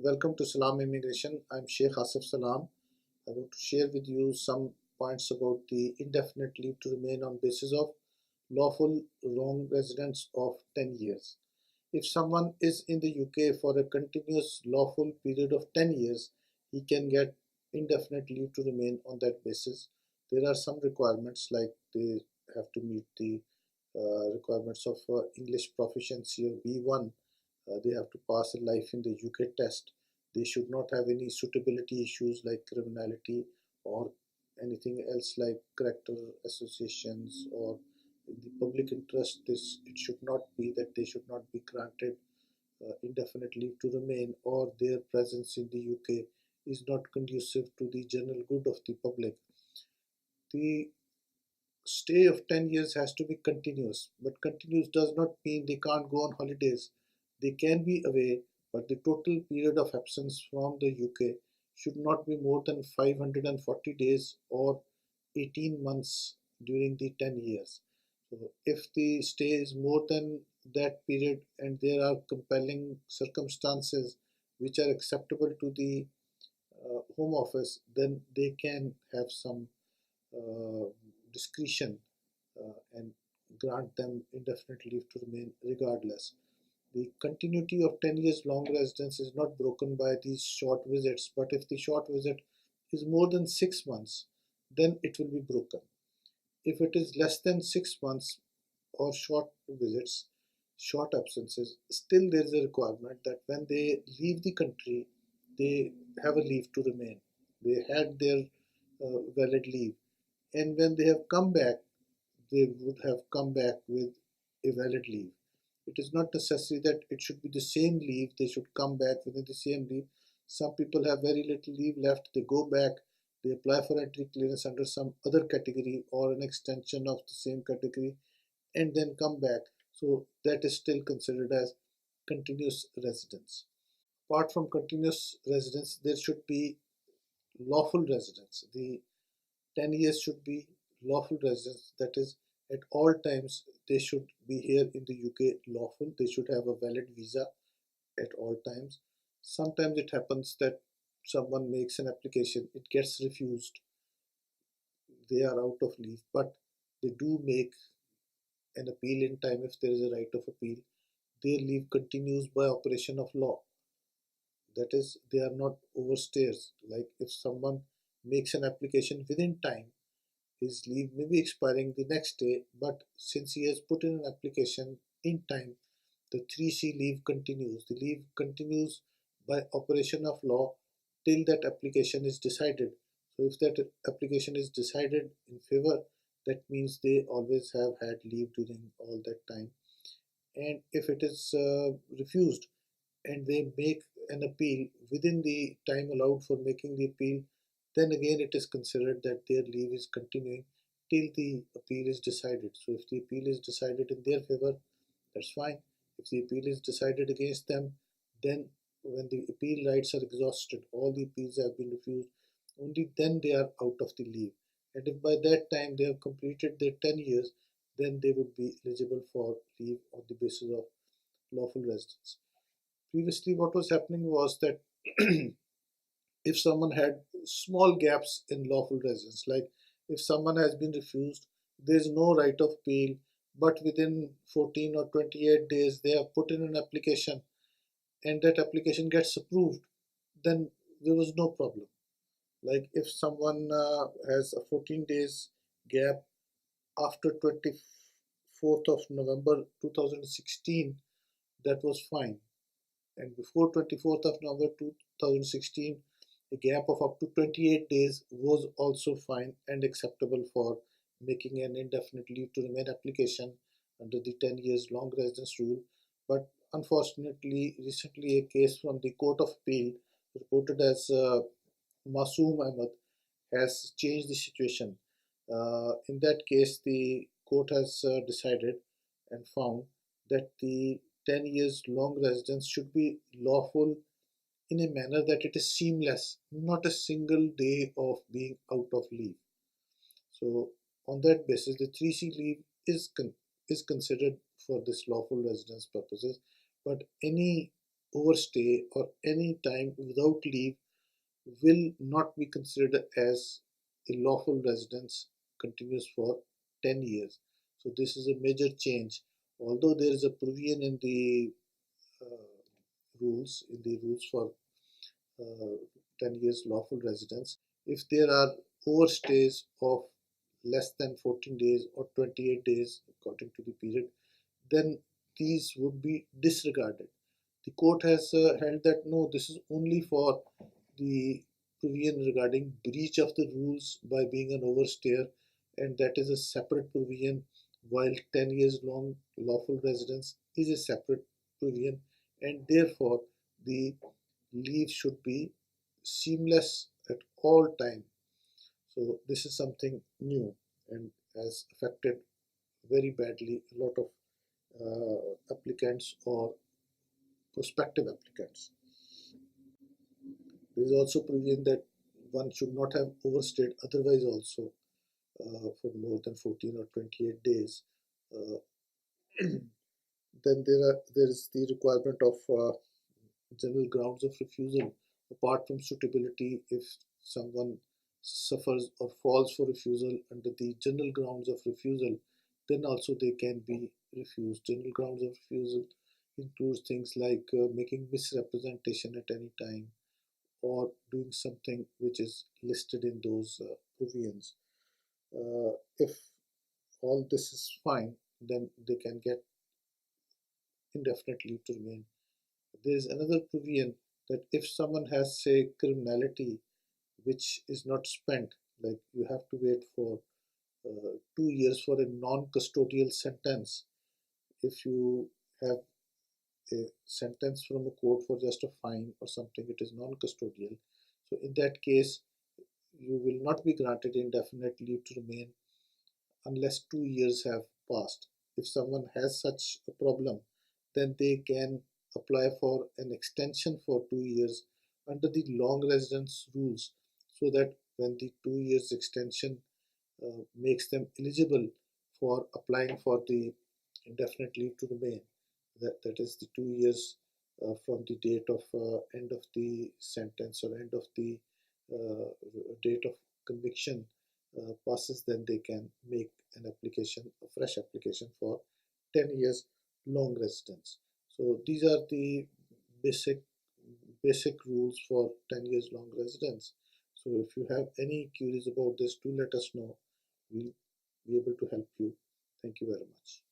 Welcome to Salam Immigration. I'm Sheikh Asif Salam. I want to share with you some points about the indefinite leave to remain on basis of lawful wrong residence of 10 years. If someone is in the UK for a continuous lawful period of 10 years, he can get indefinite leave to remain on that basis. There are some requirements like they have to meet the requirements of English proficiency of B1. They have to pass a life in the UK test. They should not have any suitability issues like criminality or anything else like character associations or in the public interest. This it should not be that they should not be granted indefinite leave to remain, or their presence in the UK is not conducive to the general good of the public. The stay of 10 years has to be continuous, but continuous does not mean they can't go on holidays. They can be away, but the total period of absence from the UK should not be more than 540 days or 18 months during the 10 years. So if the stay is more than that period and there are compelling circumstances which are acceptable to the Home Office, then they can have some uh, discretion and grant them indefinite leave to remain regardless. The continuity of 10 years long residence is not broken by these short visits, but if the short visit is more than 6 months, then it will be broken. If it is less than 6 months or short visits, short absences, still there is a requirement that when they leave the country, they have a leave to remain. They had their valid leave, and when they have come back, they would have come back with a valid leave. It is not necessary that it should be the same leave, they should come back within the same leave. Some people have very little leave left, they go back, they apply for entry clearance under some other category or an extension of the same category and then come back. So that is still considered as continuous residence. Apart from continuous residence, there should be lawful residence. The 10 years should be lawful residence, that is, at all times they should be here in the UK lawful, they should have a valid visa at all times. Sometimes it happens that someone makes an application, it gets refused, they are out of leave, but they do make an appeal in time if there is a right of appeal. Their leave continues by operation of law. That is, they are not overstayers. Like if someone makes an application within time, his leave may be expiring the next day, but since he has put in an application in time, the 3C leave continues. The leave continues by operation of law till that application is decided. So if that application is decided in favor, that means they always have had leave during all that time. And if it is refused and they make an appeal within the time allowed for making the appeal, then again it is considered that their leave is continuing till the appeal is decided. So if the appeal is decided in their favor, that's fine. If the appeal is decided against them, then when the appeal rights are exhausted, all the appeals have been refused, only then they are out of the leave. And if by that time they have completed their 10 years, then they would be eligible for leave on the basis of lawful residence. Previously, what was happening was that if someone had small gaps in lawful residence, like if someone has been refused, there is no right of appeal, but within 14 or 28 days they have put in an application and that application gets approved, then there was no problem. Like if someone has a 14 days gap after 24th of November 2016, that was fine. And before 24th of November 2016, a gap of up to 28 days was also fine and acceptable for making an indefinite leave to remain application under the 10 years long residence rule. But unfortunately, recently a case from the Court of Appeal reported as Masoom Ahmed has changed the situation. In that case, the court has decided and found that the 10 years long residence should be lawful in a manner that it is seamless, not a single day of being out of leave. So, on that basis, the 3C leave is considered for this lawful residence purposes, but any overstay or any time without leave will not be considered as a lawful residence continues for 10 years. So this is a major change. Although there is a provision in the rules for 10 years lawful residence, if there are overstays of less than 14 days or 28 days according to the period, then these would be disregarded. The court has held that no, this is only for the provision regarding breach of the rules by being an overstayer, and that is a separate provision, while 10 years long lawful residence is a separate provision, and therefore the leave should be seamless at all time. So this is something new and has affected very badly a lot of applicants or prospective applicants. There is also provision that one should not have overstayed otherwise also for more than 14 or 28 days. Uh, then there is the requirement of general grounds of refusal. Apart from suitability, if someone suffers or falls for refusal under the general grounds of refusal, then also they can be refused. General grounds of refusal includes things like making misrepresentation at any time or doing something which is listed in those provisions. If all this is fine, then they can get indefinite leave to remain. There is another provision that if someone has, say, criminality which is not spent, like you have to wait for 2 years for a non-custodial sentence. If you have a sentence from a court for just a fine or something, it is non-custodial. So in that case, you will not be granted indefinite leave to remain unless 2 years have passed. If someone has such a problem, then they can apply for an extension for 2 years under the long residence rules, so that when the 2 years extension makes them eligible for applying for the indefinite leave to remain, that is the 2 years from the date of end of the sentence or end of the uh, date of conviction passes, then they can make an application, a fresh application for 10 years long residence. So these are the basic basic rules for 10 years long residence. So if you have any queries about this, do let us know. We'll be able to help you. Thank you very much.